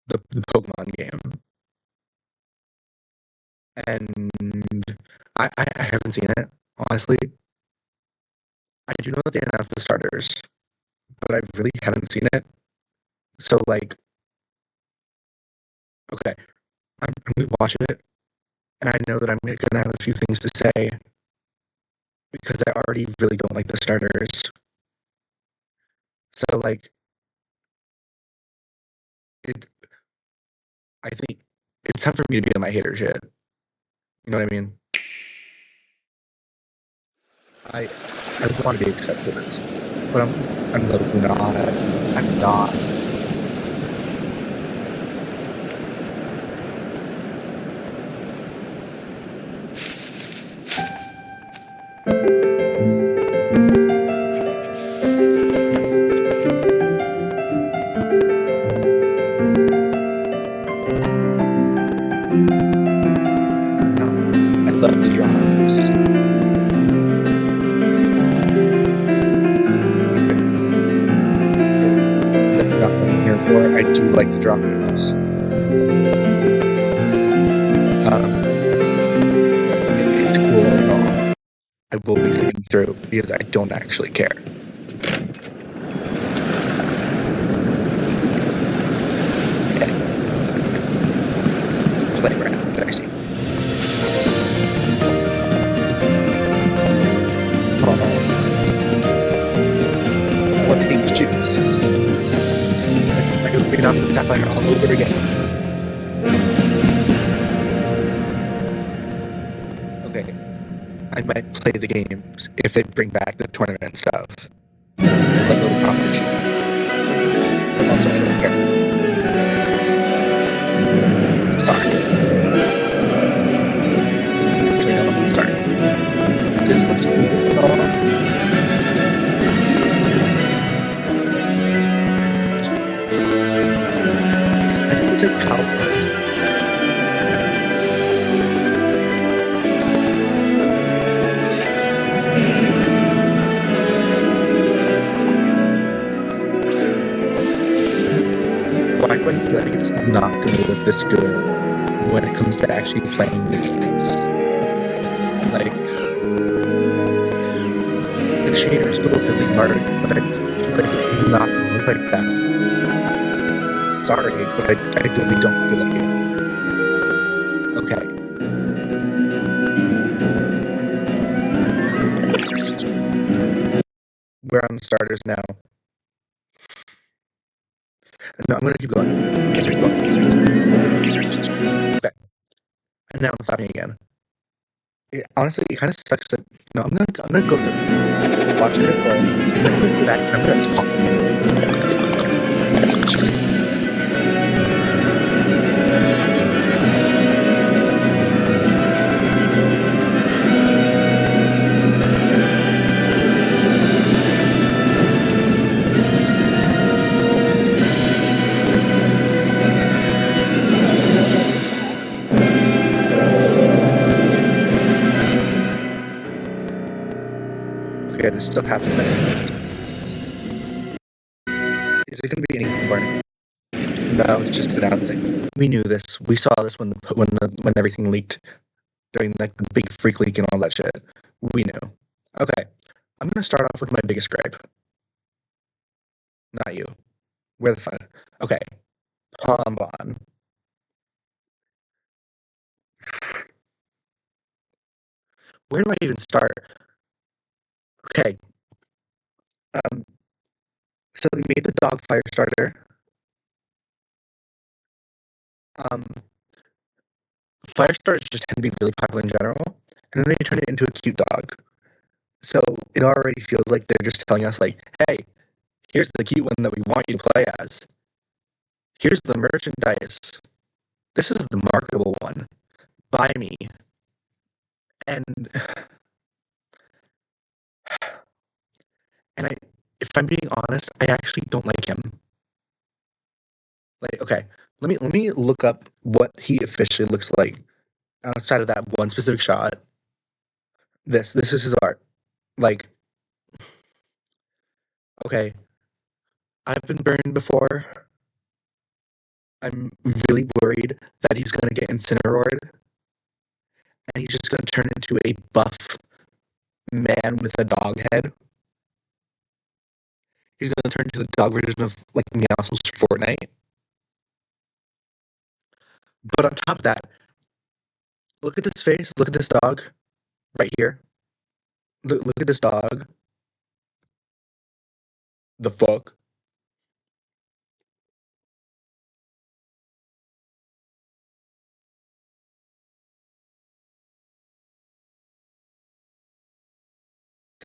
the Pokemon game, and I haven't seen it, honestly. I do know that they announced the starters, but I really haven't seen it. So, like, okay, I'm gonna watch it, and I know that I'm gonna have a few things to say because I already really don't like the starters. So, like, it, I think it's time for me to be on my hater shit. You know what I mean? I I want to be accepted, but I'm low-key not. I'm not. No, I love the drums. That's not what I'm here for. I do like the drums. It's cool and all. I will be skipping through because I don't actually care. Okay, play rant. I see. Oh, what pink juice? It's like I could read off the sapphire all over again. Okay, I might play the games if they bring back the tournament stuff. Like those competitions. But also, I don't care. Sorry. Actually, no, I'm sorry. This looks cool and all. I think it's a power. Why do I feel like it's not going to look this good when it comes to actually playing the games? Like, the shaders go really hard, but I feel like it's not going to look like that. Sorry, but I really don't feel like it. Okay. We're on the starters now. No, I'm going to keep going. Keep going. Okay. And now I'm stopping again. Honestly, it kind of sucks that. No, I'm gonna go through. Watch it go. I'm gonna go back. I'm gonna talk. Okay, there's still half a minute. Is it gonna be any more? No, it's just announcing. We knew this. We saw this when everything leaked during like the big freak leak and all that shit. We knew. Okay, I'm gonna start off with my biggest gripe. Not you. Where the fuck? Okay, Bonbon. Where do I even start? Okay. Um. So they made the dog fire starter. Um. Fire starters just tend to be really popular in general, and then they turn it into a cute dog. So it already feels like they're just telling us, like, hey, here's the cute one that we want you to play as. Here's the merchandise. This is the marketable one. Buy me. And and if I'm being honest, I actually don't like him. Like, okay, let me look up what he officially looks like outside of that one specific shot. This is his art. Like, okay, I've been burned before. I'm really worried that he's gonna get incineroared and he's just gonna turn into a buff man with a dog head. He's gonna turn into the dog version of like Meowscles Fortnite. But on top of that, look at this face. Look at this dog right here. Look at this dog. The fuck?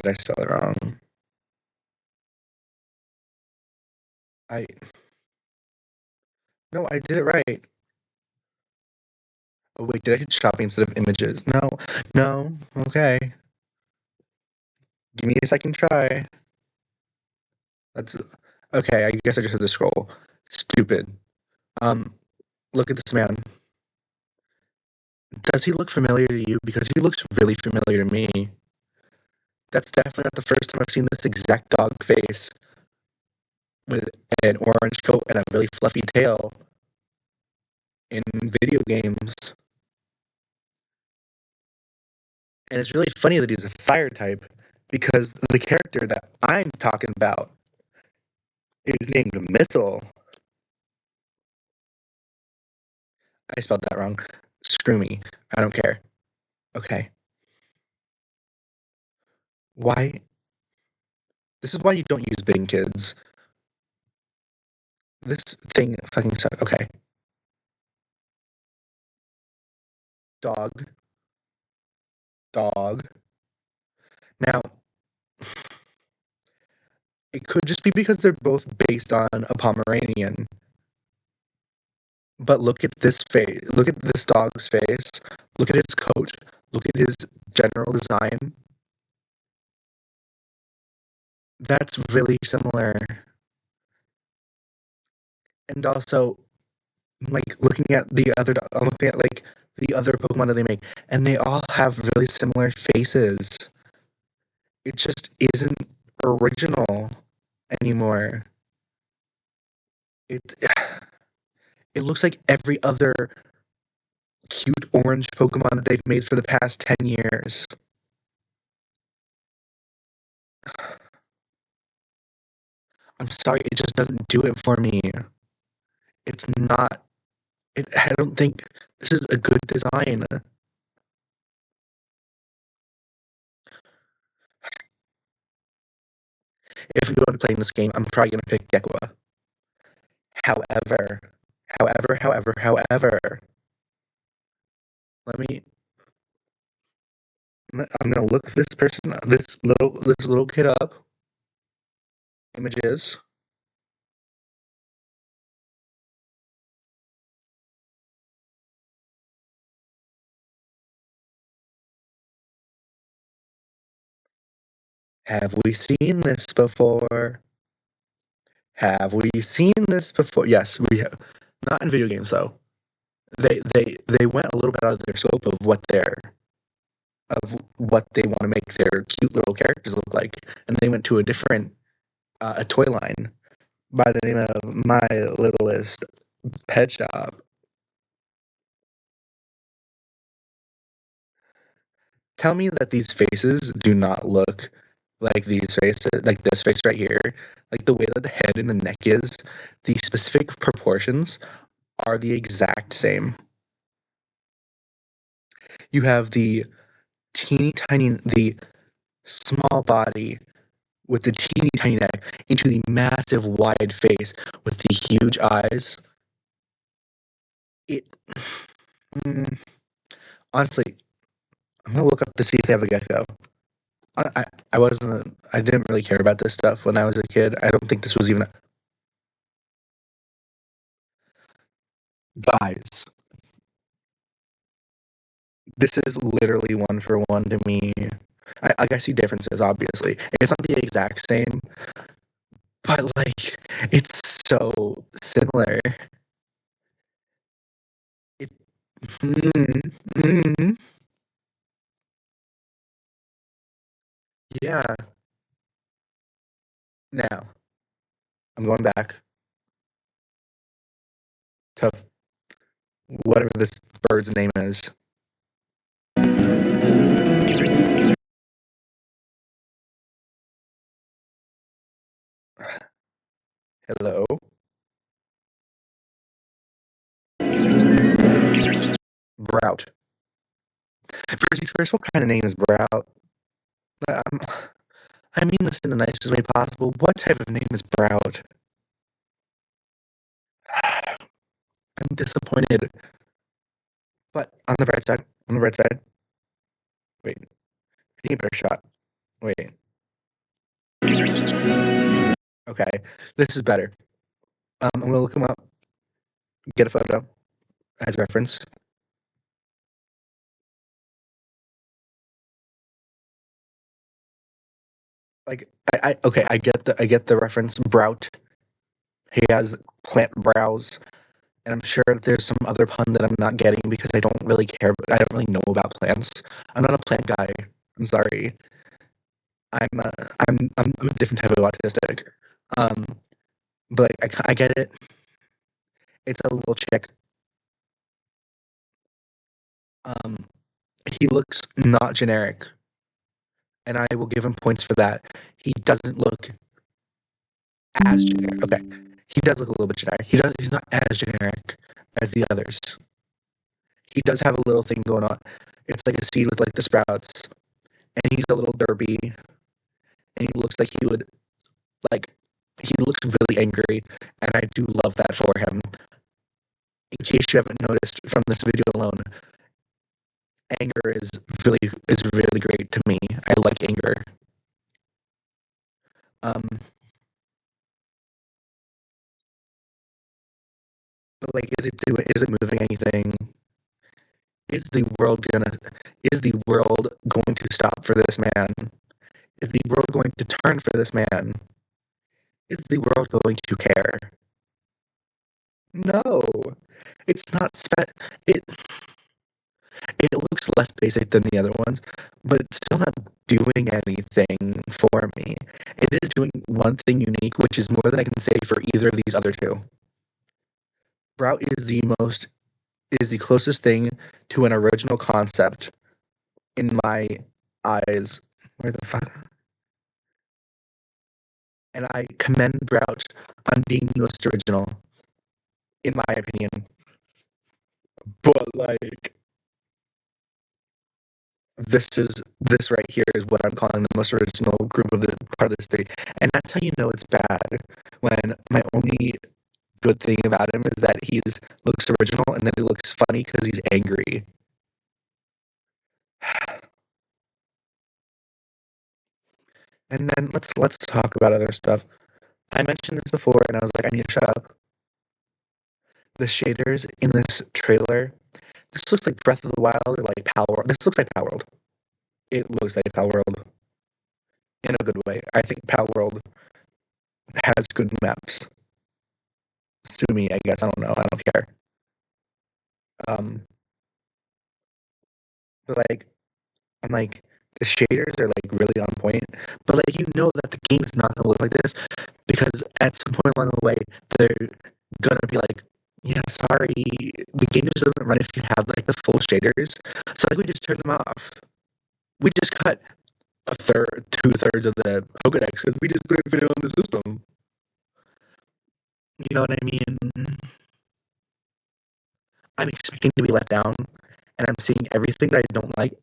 Did I spell it wrong? I No, I did it right. Oh wait, did I hit shopping instead of images? No, no. Okay, give me a second try. That's okay. I guess I just had to scroll. Stupid. Um, look at this man. Does he look familiar to you? Because he looks really familiar to me. That's definitely not the first time I've seen this exact dog face with an orange coat and a really fluffy tail in video games. And it's really funny that he's a fire type because the character that I'm talking about is named Missile. I spelled that wrong. Screw me. I don't care. Okay. Why? This is why you don't use Bing, kids. This thing fucking sucks. Okay. Dog. Dog. Now, it could just be because they're both based on a Pomeranian. But look at this face. Look at this dog's face. Look at his coat. Look at his general design. That's really similar. And also, like looking at the other, I'm looking at like the other Pokemon that they make, and they all have really similar faces. It just isn't original anymore. It it looks like every other cute orange Pokemon that they've made for the past 10 years. I'm sorry, it just doesn't do it for me. It's not. I don't think this is a good design. If we go to playing this game, I'm probably gonna pick Gekwa. However, however, let me. I'm gonna look this little kid up. Images. Have we seen this before? Have we seen this before? Yes, we have. Not in video games though. They went a little bit out of their scope of what they want to make their cute little characters look like, and they went to a different a toy line by the name of My Littlest Pet Shop. Tell me that these faces do not look like these faces, like this face right here, like the way that the head and the neck is, the specific proportions are the exact same. You have the small body with the teeny tiny neck into the massive wide face with the huge eyes. It mm, honestly, I'm gonna look up to see if they have a gecko. I wasn't I didn't really care about this stuff when I was a kid. I don't think this was even guys. This is literally one for one to me. I see differences, obviously. It's not the exact same, but like it's so similar. It, mm, yeah. Now I'm going back of whatever this bird's name is. Hello? Brout. First, what kind of name is Brout? Um, I mean this in the nicest way possible. What type of name is Brout? I'm disappointed. But on the bright side, wait, I need a better shot. Wait. Okay, this is better. I'm gonna look him up, get a photo as reference. Like, I get the reference. Brout. He has plant brows, and I'm sure that there's some other pun that I'm not getting because I don't really care. I don't really know about plants. I'm not a plant guy. I'm sorry. I'm a different type of autistic. Um, but I get it. It's a little chick. Um, he looks not generic, and I will give him points for that. He doesn't look as generic. Okay, he does look a little bit generic. He's not as generic as the others. He does have a little thing going on. It's like a seed with like the sprouts, and he's a little derpy, and he looks like he would like. He looks really angry, and I do love that for him. In case you haven't noticed from this video alone, anger is really great to me. I like anger. Um, but like, is it moving anything? Is the world gonna? Is the world going to stop for this man? Is the world going to turn for this man? Is the world going to care? No, it's not. It it looks less basic than the other ones, but it's still not doing anything for me. It is doing one thing unique, which is more than I can say for either of these other two. Sprout is the closest thing to an original concept in my eyes. Where the fuck? And I commend Sprout on being the most original, in my opinion. But like, this right here is what I'm calling the most original group of the part of this three, and that's how you know it's bad. When my only good thing about him is that he looks original, and then he looks funny because he's angry. And then let's talk about other stuff. I mentioned this before, and I was like, I need to shut up. The shaders in this trailer. This looks like Breath of the Wild or like Power. This looks like Power World. It looks like Power World in a good way. I think Power World has good maps. Sue me, I guess. I don't know. I don't care. Um, but like, I'm like, the shaders are like really on point. But like, you know that the game is not gonna look like this because at some point along the way, they're gonna be like, yeah, sorry, the game just doesn't run if you have like the full shaders. So like, we just turn them off. We just cut a third, 2/3 of the Pokedex because we just couldn't fit it on the system. You know what I mean? I'm expecting to be let down, and I'm seeing everything that I don't like,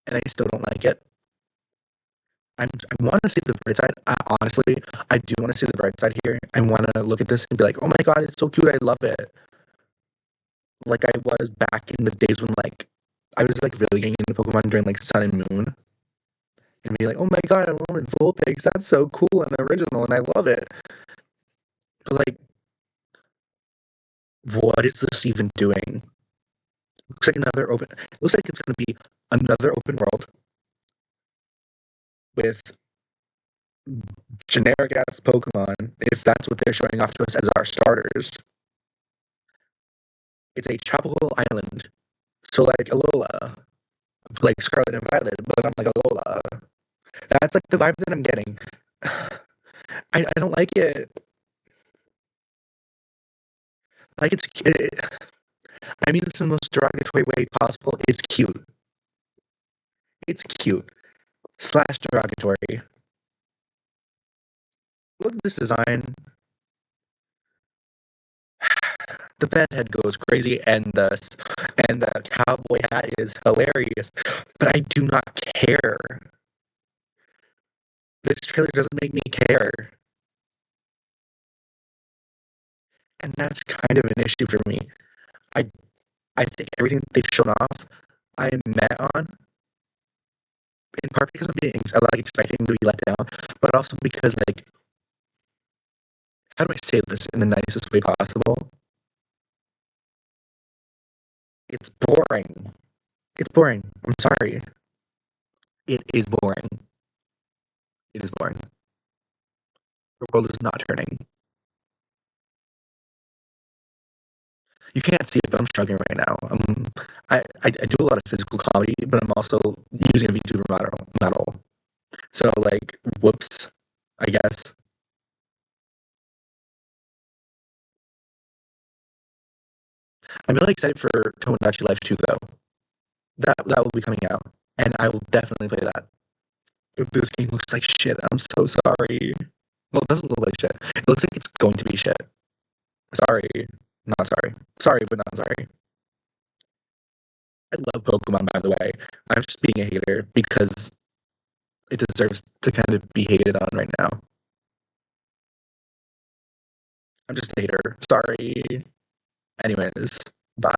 and I still don't like it. I want to see the bright side. Honestly, I do want to see the bright side here. I want to look at this and be like, oh my god, it's so cute. I love it. Like I was back in the days when like I was like really getting into Pokemon during like Sun and Moon, and be like, oh my god, I love Vulpix. That's so cool and original, and I love it. But like, what is this even doing? Looks like another open. It looks like it's going to be another open world with generic ass Pokemon. If that's what they're showing off to us as our starters, it's a tropical island. So like Alola, like Scarlet and Violet, but I'm like Alola. That's like the vibe that I'm getting. I don't like it. Like I mean this in the most derogatory way possible. It's cute. It's cute slash derogatory. Look at this design. The bedhead goes crazy, and the cowboy hat is hilarious. But I do not care. This trailer doesn't make me care, and that's kind of an issue for me. I I think everything they've shown off, I am met on, in part because I'm like expecting to be let down, but also because like, how do I say this in the nicest way possible? It's boring. It's boring. I'm sorry. It is boring. It is boring. The world is not turning. You can't see it, but I'm struggling right now. I do a lot of physical comedy, but I'm also using a VTuber model. So like, whoops, I guess. I'm really excited for Tomodachi Life 2 though. That will be coming out, and I will definitely play that. This game looks like shit. I'm so sorry. Well, it doesn't look like shit. It looks like it's going to be shit. Sorry. Not sorry. Sorry, but not sorry. I love Pokemon, by the way. I'm just being a hater because it deserves to kind of be hated on right now. I'm just a hater. Sorry. Anyways, bye.